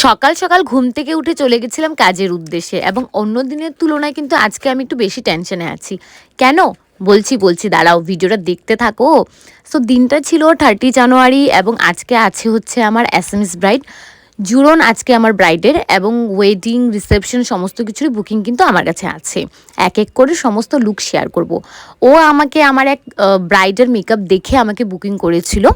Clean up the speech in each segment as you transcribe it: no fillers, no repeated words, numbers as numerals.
সকাল সকাল ঘুম থেকে উঠে চলে গেছিলাম কাজের উদ্দেশ্যে এবং অন্য দিনের তুলনায় কিন্তু আজকে আমি একটু বেশি টেনশনে আছি। কেন? বলছি দাঁড়াও, ভিডিওটা দেখতে থাকো। সো দিনটা ছিল 30 জানুয়ারি এবং আজকে আছে হচ্ছে আমার এসএমএস ব্রাইড জুরন, আজকে আমার ব্রাইডের এবং ওয়েডিং রিসেপশন সমস্ত কিছুরই বুকিং কিন্তু আমার কাছে আছে। এক এক করে সমস্ত লুক শেয়ার করব। ও আমাকে আমার এক ব্রাইডের মেকআপ দেখে আমাকে বুকিং করেছিল।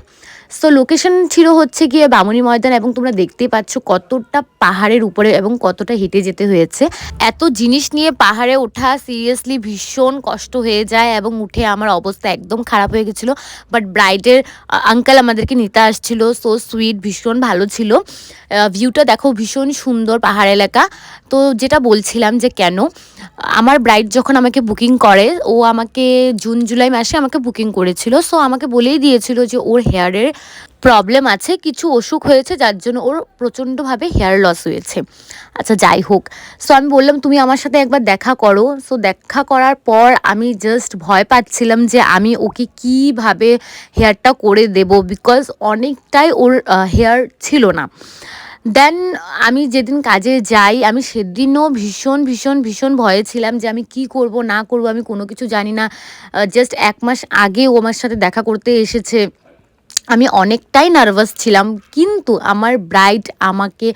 সো লোকেশন ছিল হচ্ছে গিয়ে বামুনি ময়দান এবং তোমরা দেখতেই পাচ্ছ কতটা পাহাড়ের উপরে এবং কতটা হেঁটে যেতে হয়েছে। এত জিনিস নিয়ে পাহাড়ে ওঠা সিরিয়াসলি ভীষণ কষ্ট হয়ে যায় এবং উঠে আমার অবস্থা একদম খারাপ হয়ে গেছিলো। বাট ব্রাইডের আঙ্কেল আমাদেরকে নিতে আসছিল, সো সুইট, ভীষণ ভালো ছিল। ভিউটা দেখো ভীষণ সুন্দর পাহাড় এলাকা। তো যেটা বলছিলাম যে কেন আমার ব্রাইড যখন আমাকে বুকিং করে, ও আমাকে জুন জুলাই মাসে আমাকে বুকিং করেছিল। সো আমাকে বলেই দিয়েছিল যে ওর হেয়ারের প্রবলেম আছে, কিছু অসুখ হয়েছে যার জন্য ওর প্রচণ্ডভাবে হেয়ার লস হয়েছে। আচ্ছা যাই হোক, সো আমি বললাম তুমি আমার সাথে একবার দেখা করো। সো দেখা করার পর আমি জাস্ট ভয় পাচ্ছিলাম যে আমি ওকে কীভাবে হেয়ারটা করে দেব, বিকজ অনেকটাই ওর হেয়ার ছিল না। দেন আমি যেদিন কাজে যাই আমি সেদিনও ভীষণ ভীষণ ভীষণ ভয়ে ছিলাম যে আমি কি করব না করব, আমি কোনো কিছু জানি না। জাস্ট 1 মাস আগে ও আমার সাথে দেখা করতে এসেছে, আমি অনেকটাই নার্ভাস ছিলাম। কিন্তু আমার ব্রাইড আমাকে